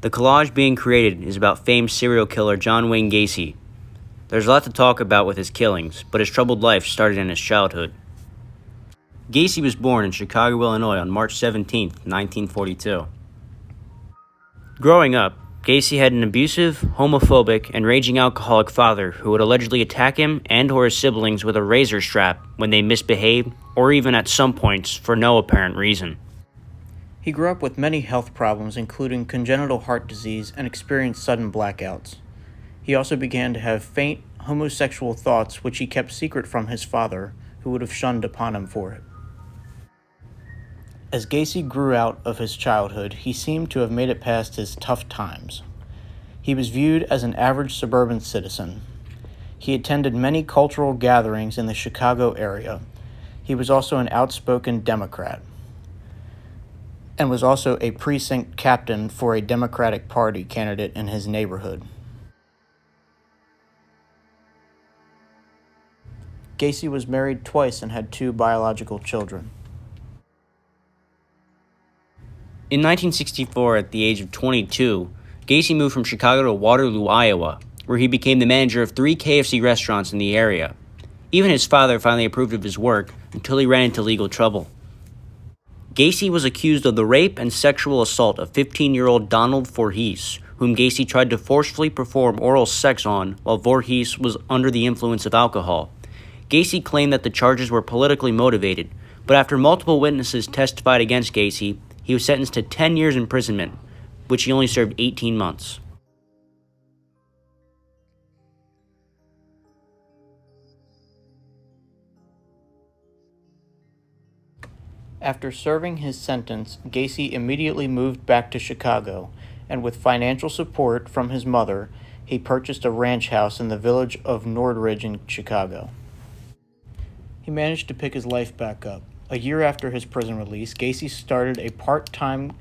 The collage being created is about famed serial killer John Wayne Gacy. There's a lot to talk about with his killings, but his troubled life started in his childhood. Gacy was born in Chicago, Illinois on March 17, 1942. Growing up, Gacy had an abusive, homophobic, and raging alcoholic father who would allegedly attack him and or his siblings with a razor strap when they misbehaved, or even at some points for no apparent reason. He grew up with many health problems, including congenital heart disease, and experienced sudden blackouts. He also began to have faint homosexual thoughts, which he kept secret from his father, who would have shunned upon him for it. As Gacy grew out of his childhood, he seemed to have made it past his tough times. He was viewed as an average suburban citizen. He attended many cultural gatherings in the Chicago area. He was also an outspoken Democrat, and was also a precinct captain for a Democratic Party candidate in his neighborhood. Gacy was married twice and had 2 biological children. In 1964, at the age of 22, Gacy moved from Chicago to Waterloo, Iowa, where he became the manager of 3 KFC restaurants in the area. Even his father finally approved of his work until he ran into legal trouble. Gacy was accused of the rape and sexual assault of 15-year-old Donald Voorhees, whom Gacy tried to forcefully perform oral sex on while Voorhees was under the influence of alcohol. Gacy claimed that the charges were politically motivated, but after multiple witnesses testified against Gacy, he was sentenced to 10 years imprisonment, which he only served 18 months. After serving his sentence, Gacy immediately moved back to Chicago, and with financial support from his mother, he purchased a ranch house in the village of Nordridge in Chicago. He managed to pick his life back up. A year after his prison release, Gacy started a part-time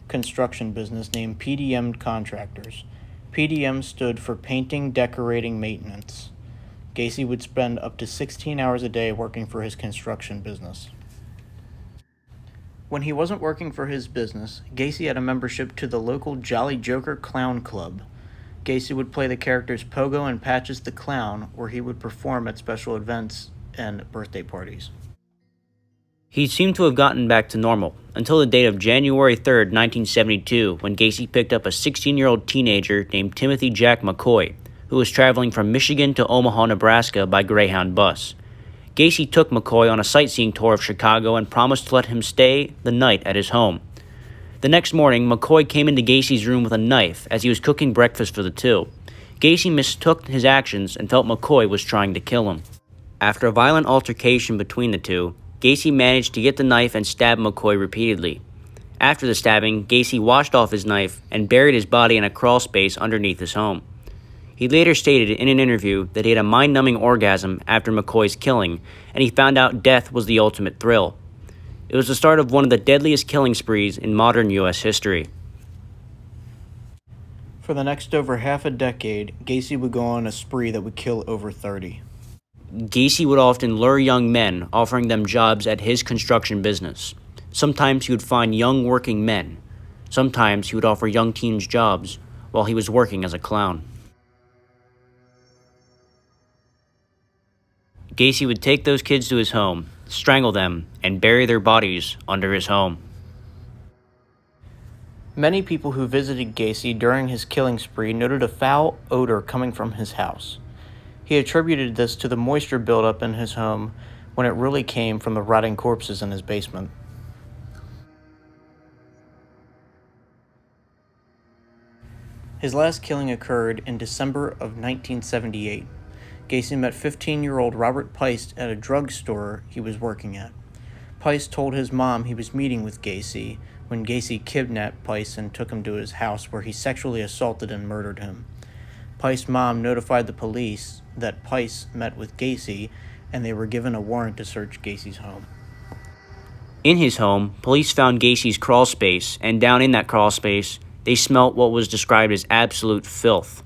construction business named PDM Contractors. PDM stood for Painting, Decorating, Maintenance. Gacy would spend up to 16 hours a day working for his construction business. When he wasn't working for his business, Gacy had a membership to the local Jolly Joker Clown Club. Gacy would play the characters Pogo and Patches the Clown, where he would perform at special events and birthday parties. He seemed to have gotten back to normal until the date of January 3, 1972, when Gacy picked up a 16-year-old teenager named Timothy Jack McCoy, who was traveling from Michigan to Omaha, Nebraska by Greyhound bus. Gacy took McCoy on a sightseeing tour of Chicago and promised to let him stay the night at his home. The next morning, McCoy came into Gacy's room with a knife as he was cooking breakfast for the two. Gacy mistook his actions and felt McCoy was trying to kill him. After a violent altercation between the two, Gacy managed to get the knife and stab McCoy repeatedly. After the stabbing, Gacy washed off his knife and buried his body in a crawl space underneath his home. He later stated in an interview that he had a mind-numbing orgasm after McCoy's killing, and he found out death was the ultimate thrill. It was the start of one of the deadliest killing sprees in modern U.S. history. For the next over half a decade, Gacy would go on a spree that would kill over 30. Gacy would often lure young men, offering them jobs at his construction business. Sometimes he would find young working men. Sometimes he would offer young teens jobs while he was working as a clown. Gacy would take those kids to his home, strangle them, and bury their bodies under his home. Many people who visited Gacy during his killing spree noted a foul odor coming from his house. He attributed this to the moisture buildup in his home when it really came from the rotting corpses in his basement. His last killing occurred in December of 1978. Gacy met 15-year-old Robert Peist at a drugstore he was working at. Peist told his mom he was meeting with Gacy when Gacy kidnapped Peist and took him to his house, where he sexually assaulted and murdered him. Peist's mom notified the police that Peist met with Gacy, and they were given a warrant to search Gacy's home. In his home, police found Gacy's crawl space, and down in that crawl space, they smelt what was described as absolute filth.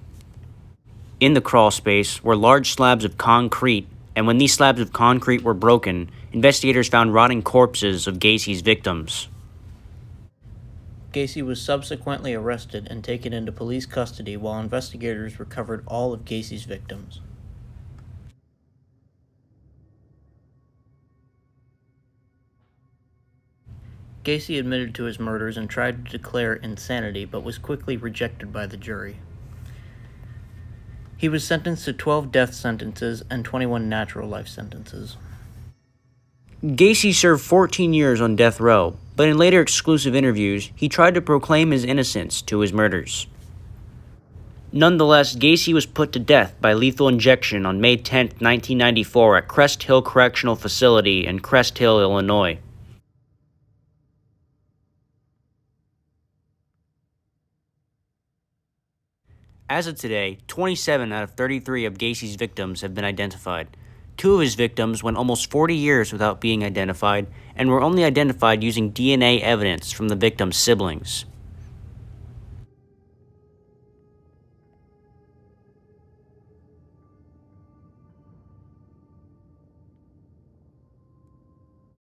In the crawl space were large slabs of concrete, and when these slabs of concrete were broken, investigators found rotting corpses of Gacy's victims. Gacy was subsequently arrested and taken into police custody while investigators recovered all of Gacy's victims. Gacy admitted to his murders and tried to declare insanity, but was quickly rejected by the jury. He was sentenced to 12 death sentences and 21 natural life sentences. Gacy served 14 years on death row, but in later exclusive interviews, he tried to proclaim his innocence to his murders. Nonetheless, Gacy was put to death by lethal injection on May 10, 1994 at Crest Hill Correctional Facility in Crest Hill, Illinois. As of today, 27 out of 33 of Gacy's victims have been identified. 2 of his victims went almost 40 years without being identified and were only identified using DNA evidence from the victims' siblings.